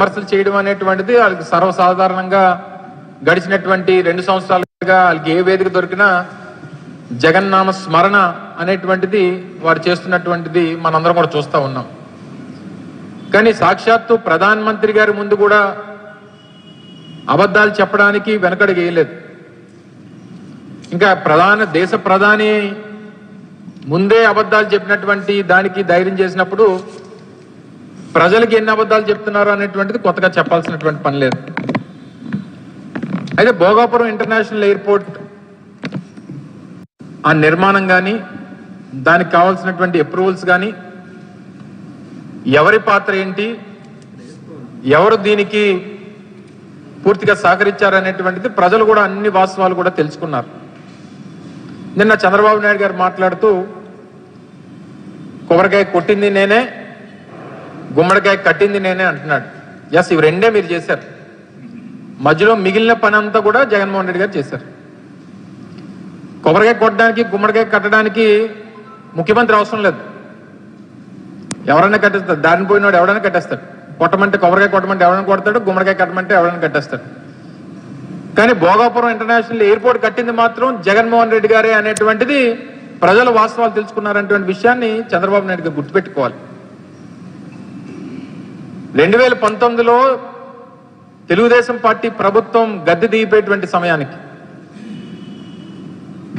విమర్శలు చేయడం అనేటువంటిది వాళ్ళకి సర్వసాధారణంగా గడిచినటువంటి 2 సంవత్సరాలుగా వాళ్ళకి ఏ వేదిక దొరికినా జగన్నామ స్మరణ అనేటువంటిది వారు చేస్తున్నటువంటిది మనందరం కూడా చూస్తూ ఉన్నాం. కానీ సాక్షాత్తు ప్రధానమంత్రి గారి ముందు కూడా అబద్ధాలు చెప్పడానికి వెనకడుగు వేయలేదు. ఇంకా దేశ ప్రధాని ముందే అబద్ధాలు చెప్పినటువంటి దానికి ధైర్యం చేసినప్పుడు ప్రజలకు ఎన్ని అబద్ధాలు చెప్తున్నారు అనేటువంటిది కొత్తగా చెప్పాల్సినటువంటి పని లేదు. అయితే భోగాపురం ఇంటర్నేషనల్ ఎయిర్పోర్ట్ ఆ నిర్మాణం కానీ దానికి కావాల్సినటువంటి అప్రూవల్స్ కానీ ఎవరి పాత్ర ఏంటి, ఎవరు దీనికి పూర్తిగా సహకరించారనేటువంటిది ప్రజలు కూడా అన్ని వాస్తవాలు కూడా తెలుసుకున్నారు. నిన్న చంద్రబాబు నాయుడు గారు మాట్లాడుతూ కొబ్బరికాయ కొట్టింది నేనే, గుమ్మడికాయ కట్టింది నేనే అంటున్నాడు. ఎస్, ఇవి రెండే మీరు చేశారు. మధ్యలో మిగిలిన పని అంతా కూడా జగన్మోహన్ రెడ్డి గారు చేశారు. కొబ్బరికాయ కొట్టడానికి గుమ్మడికాయ కట్టడానికి ముఖ్యమంత్రి అవసరం లేదు. ఎవరైనా కట్టేస్తారు. దారిని పోయినాడు ఎవడైనా కట్టేస్తాడు. కొట్టమంటే కొబ్బరికాయ కొట్టమంటే ఎవరైనా కొడతాడు, గుమ్మడికాయ కట్టమంటే ఎవరైనా కట్టేస్తాడు. కానీ భోగాపురం ఇంటర్నేషనల్ ఎయిర్పోర్ట్ కట్టింది మాత్రం జగన్మోహన్ రెడ్డి గారే అనేటువంటిది ప్రజలు వాస్తవాలు తెలుసుకున్నారనేటువంటి విషయాన్ని చంద్రబాబు నాయుడు గారు గుర్తుపెట్టుకోవాలి. 2019లో తెలుగుదేశం పార్టీ ప్రభుత్వం గద్దె దిగిపోయేటువంటి సమయానికి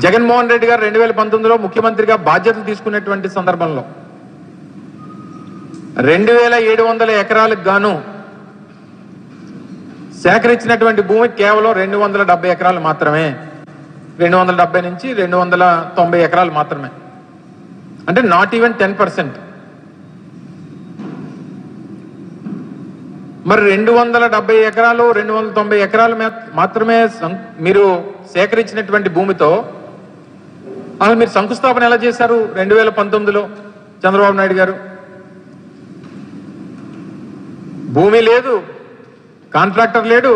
జగన్మోహన్ రెడ్డి గారు 2019లో ముఖ్యమంత్రిగా బాధ్యతలు తీసుకునేటువంటి సందర్భంలో 2700 ఎకరాలకు గాను సేకరించినటువంటి భూమి కేవలం 270 ఎకరాలు మాత్రమే. 270 నుంచి 290 ఎకరాలు మాత్రమే. అంటే నాట్ ఈవెన్ 10%. మరి 270 ఎకరాలు 290 ఎకరాలు మాత్రమే మీరు సేకరించినటువంటి భూమితో అసలు మీరు శంకుస్థాపన ఎలా చేశారు 2019లో చంద్రబాబు నాయుడు గారు? భూమి లేదు, కాంట్రాక్టర్ లేడు,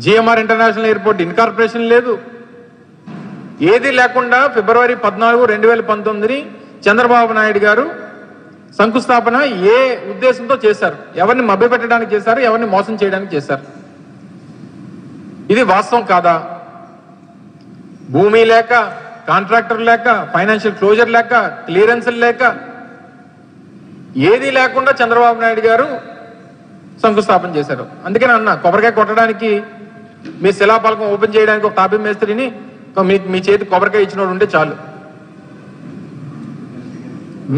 జిఎంఆర్ ఇంటర్నేషనల్ ఎయిర్పోర్ట్ ఇన్కార్పొరేషన్ లేదు, ఏది లేకుండా ఫిబ్రవరి 14, 2019 చంద్రబాబు నాయుడు గారు శంకుస్థాపన ఏ ఉద్దేశంతో చేశారు? ఎవరిని మభ్యపెట్టడానికి చేశారు? ఎవరిని మోసం చేయడానికి చేశారు? ఇది వాస్తవం కాదా? భూమి లేక, కాంట్రాక్టర్ లేక, ఫైనాన్షియల్ క్లోజర్ లేక, క్లియరెన్స్లు లేక, ఏది లేకుండా చంద్రబాబు నాయుడు గారు శంకుస్థాపన చేశారు. అందుకని అన్న, కొబ్బరికాయ కొట్టడానికి మీ శిలాఫలకం ఓపెన్ చేయడానికి ఒక తాపీ మేస్త్రిని మీ చేతి కొబ్బరికాయ ఇచ్చినోడు ఉంటే చాలు.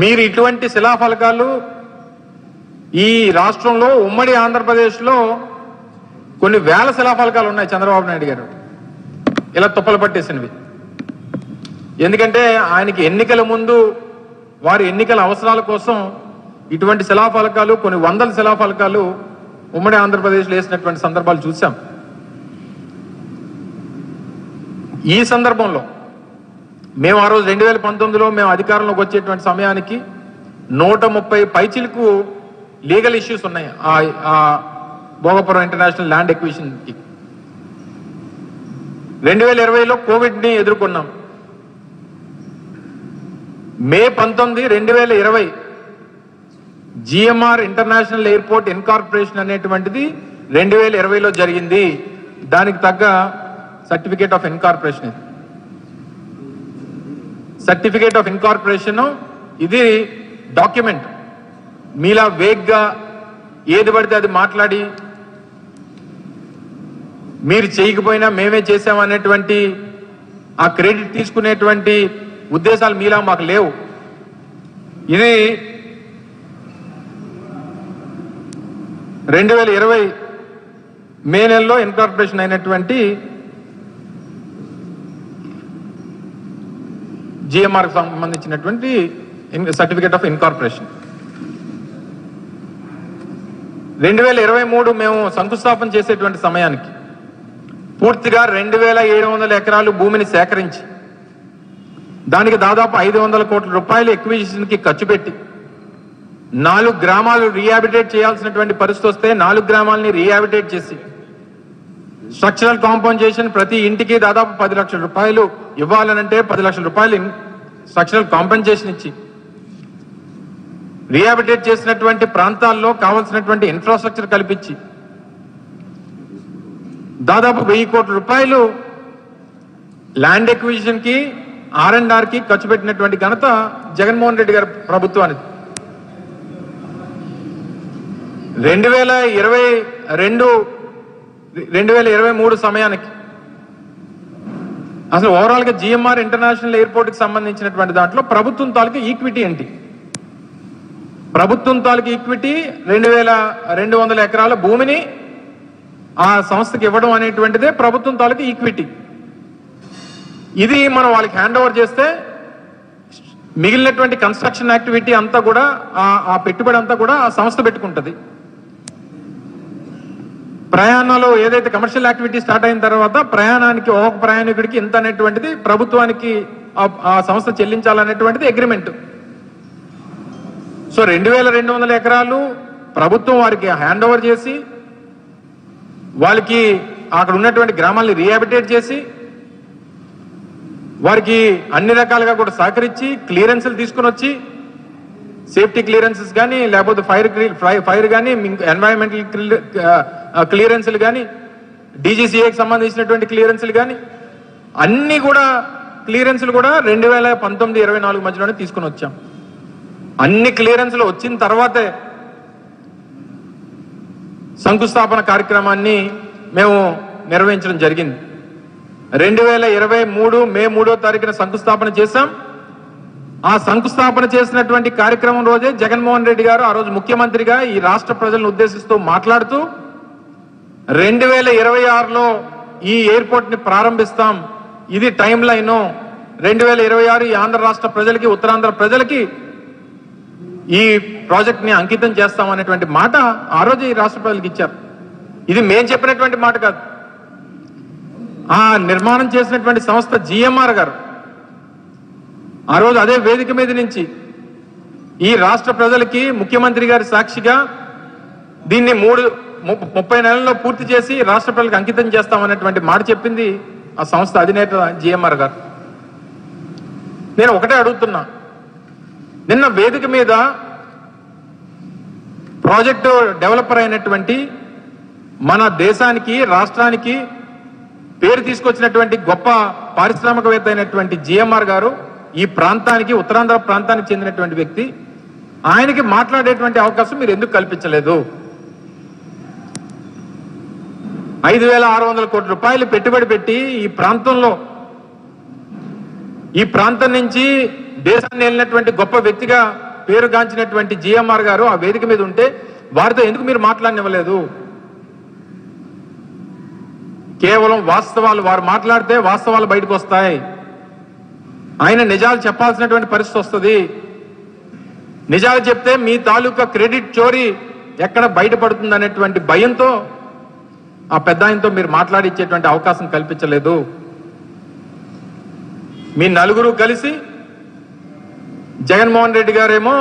మీరు ఇటువంటి శిలాఫలకాలు ఈ రాష్ట్రంలో ఉమ్మడి ఆంధ్రప్రదేశ్లో కొన్ని వేల శిలాఫలకాలు ఉన్నాయి చంద్రబాబు నాయుడు గారు ఇలా తుప్పలు పట్టేసినవి. ఎందుకంటే ఆయనకి ఎన్నికల ముందు వారి ఎన్నికల అవసరాల కోసం ఇటువంటి శిలాఫలకాలు కొన్ని వందల శిలాఫలకాలు ఉమ్మడి ఆంధ్రప్రదేశ్లో వేసినటువంటి సందర్భాలు చూసాం. ఈ సందర్భంలో మేము ఆ రోజు 2019లో మేము అధికారంలోకి వచ్చేటువంటి సమయానికి 130 పైచిలకు లీగల్ ఇష్యూస్ ఉన్నాయి ఆ భోగాపురం ఇంటర్నేషనల్ ల్యాండ్ ఎక్విజిషన్కి. 2020లో కోవిడ్ని ఎదుర్కొన్నాం. మే 19, 2020 జిఎంఆర్ ఇంటర్నేషనల్ ఎయిర్పోర్ట్ ఇన్కార్పొరేషన్ అనేటువంటిది 2020లో జరిగింది. దానికి తగ్గ certificate of incorporation. Certificate of incorporation ఇది డాక్యుమెంట్. మీలా వేగ్గా ఏది పడితే అది మాట్లాడి మీరు చేయకపోయినా మేమే చేసామనేటువంటి ఆ క్రెడిట్ తీసుకునేటువంటి ఉద్దేశాలు మీలా మాకు లేవు. ఇది 2020 మే నెలలో ఇన్కార్పొరేషన్ అయినటువంటి జిఎంఆర్కి సంబంధించినటువంటి సర్టిఫికేట్ ఆఫ్ ఇన్కార్పొరేషన్. 2023 మేము శంకుస్థాపన చేసేటువంటి సమయానికి పూర్తిగా 2700 ఎకరాలు భూమిని సేకరించి దానికి దాదాపు 500 కోట్ల రూపాయలు ఎక్విజిషన్కి ఖర్చు పెట్టి 4 గ్రామాలు రీహాబిటేట్ చేయాల్సినటువంటి పరిస్థితి వస్తే 4 గ్రామాలని రీహాబిటేట్ చేసి స్ట్రక్చరల్ కాంపన్సేషన్ ప్రతి ఇంటికి దాదాపు 10 లక్షల రూపాయలు ఇవ్వాలనంటే 10 లక్షల రూపాయలు స్ట్రక్చరల్ కాంపన్సేషన్ ఇచ్చి రీహాబిటేట్ చేసినటువంటి ప్రాంతాల్లో కావాల్సినటువంటి ఇన్ఫ్రాస్ట్రక్చర్ కల్పించి దాదాపు 1000 కోట్ల రూపాయలు ల్యాండ్ ఎక్విజిషన్ కి R&R కి ఖర్చు పెట్టినటువంటి ఘనత జగన్మోహన్ రెడ్డి గారి ప్రభుత్వానికి. 2023 సమయానికి అసలు ఓవరాల్ గా GMR ఇంటర్నేషనల్ ఎయిర్పోర్ట్ కి సంబంధించినటువంటి దాంట్లో ప్రభుత్వం తాలూకు ఈక్విటీ ఏంటి? ప్రభుత్వం తాలూకు ఈక్విటీ 2200 ఎకరాల భూమిని ఆ సంస్థకి ఇవ్వడం అనేటువంటిదే ప్రభుత్వం తాలూకు ఈక్విటీ. ఇది మనం వాళ్ళకి హ్యాండ్ ఓవర్ చేస్తే మిగిలినటువంటి కన్స్ట్రక్షన్ యాక్టివిటీ అంతా కూడా ఆ పెట్టుబడి అంతా కూడా ఆ సంస్థ పెట్టుకుంటది. ప్రయాణంలో ఏదైతే కమర్షియల్ యాక్టివిటీ స్టార్ట్ అయిన తర్వాత ప్రయాణానికి ఒక ప్రయాణికుడికి ఇంత అనేటువంటిది ప్రభుత్వానికి ఆ సంస్థ చెల్లించాలనేటువంటిది అగ్రిమెంట్. సో 2200 ఎకరాలు ప్రభుత్వం వారికి హ్యాండ్ ఓవర్ చేసి వాళ్ళకి అక్కడ ఉన్నటువంటి గ్రామాల్ని రీహాబిటేట్ చేసి వారికి అన్ని రకాలుగా కూడా సహకరించి క్లియరెన్స్లు తీసుకుని వచ్చి సేఫ్టీ క్లియరెన్సెస్ కానీ లేకపోతే ఫైర్ కానీ ఎన్వైరన్మెంటల్ క్లియరెన్స్లు కానీ DGCAకి సంబంధించినటువంటి క్లియరెన్స్లు కానీ అన్ని కూడా క్లియరెన్స్లు కూడా 2019-24 మధ్యలోనే తీసుకుని వచ్చాం. అన్ని క్లియరెన్స్లు వచ్చిన తర్వాతే శంకుస్థాపన కార్యక్రమాన్ని మేము నిర్వహించడం జరిగింది. 2023 మే 3వ తారీఖున శంకుస్థాపన చేశాం. ఆ శంకుస్థాపన చేసినటువంటి కార్యక్రమం రోజే జగన్మోహన్ రెడ్డి గారు ఆ రోజు ముఖ్యమంత్రిగా ఈ రాష్ట్ర ప్రజలను ఉద్దేశిస్తూ మాట్లాడుతూ 2026లో ఈ ఎయిర్పోర్ట్ ని ప్రారంభిస్తాం, ఇది టైం లైన్, 2026 ఈ ఆంధ్ర రాష్ట్ర ప్రజలకి ఉత్తరాంధ్ర ప్రజలకి ఈ ప్రాజెక్ట్ ని అంకితం చేస్తాం అనేటువంటి మాట ఆ రోజు ఈ రాష్ట్ర ప్రజలకు ఇచ్చారు. ఇది మేం చెప్పినటువంటి మాట కాదు. ఆ నిర్మాణం చేసినటువంటి సంస్థ GMR గారు ఆ రోజు అదే వేదిక మీద నుంచి ఈ రాష్ట్ర ప్రజలకి ముఖ్యమంత్రి గారి సాక్షిగా దీన్ని 30 నెలల్లో పూర్తి చేసి రాష్ట్ర ప్రజలకు అంకితం చేస్తామనేటువంటి మాట చెప్పింది ఆ సంస్థ అధినేత GMR గారు. నేను ఒకటే అడుగుతున్నా, నిన్న వేదిక మీద ప్రాజెక్టు డెవలపర్ అయినటువంటి మన దేశానికి రాష్ట్రానికి పేరు తీసుకొచ్చినటువంటి గొప్ప పారిశ్రామికవేత్త అయినటువంటి GMR గారు ఈ ప్రాంతానికి ఉత్తరాంధ్ర ప్రాంతానికి చెందినటువంటి వ్యక్తి, ఆయనకి మాట్లాడేటువంటి అవకాశం మీరు ఎందుకు కల్పించలేదు? 5600 కోట్ల రూపాయలు పెట్టుబడి పెట్టి ఈ ప్రాంతం నుంచి దేశాన్ని వెళ్ళినటువంటి గొప్ప వ్యక్తిగా పేరుగాంచినటువంటి GMR గారు ఆ వేదిక మీద ఉంటే వారితో ఎందుకు మీరు మాట్లాడనివ్వలేదు? కేవలం వాస్తవాలు, వారు మాట్లాడితే వాస్తవాలు బయటకు వస్తాయి. ఆయన నిజాలు చెప్పాల్సినటువంటి పరిస్థితి వస్తుంది. నిజాలు చెప్తే మీ తాలూకా క్రెడిట్ చోరీ ఎక్కడ బయటపడుతుంది అనేటువంటి భయంతో ఆ పెద్ద ఆయనతో మీరు మాట్లాడిచ్చేటువంటి అవకాశం కల్పించలేదు. మీ నలుగురు కలిసి జగన్మోహన్ రెడ్డి గారేమో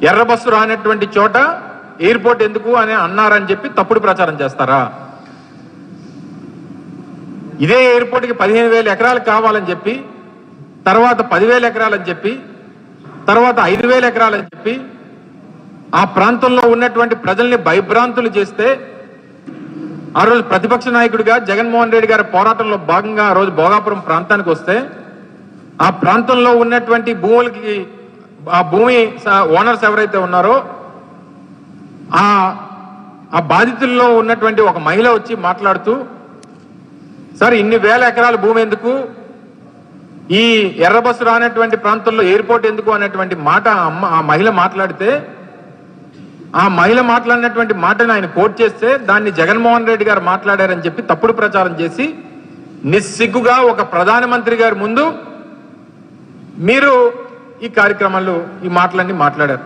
ఎర్ర బస్సు రానటువంటి చోట ఎయిర్పోర్ట్ ఎందుకు అని అన్నారని చెప్పి తప్పుడు ప్రచారం చేస్తారా? ఇదే ఎయిర్పోర్ట్కి 15,000 ఎకరాలు కావాలని చెప్పి, తర్వాత 10,000 ఎకరాలని చెప్పి, తర్వాత 5,000 ఎకరాలని చెప్పి ఆ ప్రాంతంలో ఉన్నటువంటి ప్రజల్ని భయభ్రాంతులు చేస్తే ఆ రోజు ప్రతిపక్ష నాయకుడిగా జగన్మోహన్ రెడ్డి గారి పోరాటంలో భాగంగా ఆ రోజు భోగాపురం ప్రాంతానికి వస్తే ఆ ప్రాంతంలో ఉన్నటువంటి భూములకి ఆ భూమి ఓనర్స్ ఎవరైతే ఉన్నారో ఆ బాధితుల్లో ఉన్నటువంటి ఒక మహిళ వచ్చి మాట్లాడుతూ, సార్ ఇన్ని వేల ఎకరాల భూమి ఎందుకు, ఈ ఎర్ర బస్సు రానటువంటి ప్రాంతంలో ఎయిర్పోర్ట్ ఎందుకు అనేటువంటి మాట ఆ మహిళ మాట్లాడితే, ఆ మహిళ మాట్లాడినటువంటి మాటను ఆయన కోట్ చేస్తే దాన్ని జగన్మోహన్ రెడ్డి గారు మాట్లాడారని చెప్పి తప్పుడు ప్రచారం చేసి నిస్సిగ్గుగా ఒక ప్రధానమంత్రి గారి ముందు మీరు ఈ కార్యక్రమాల్లో ఈ మాటలన్నీ మాట్లాడారు.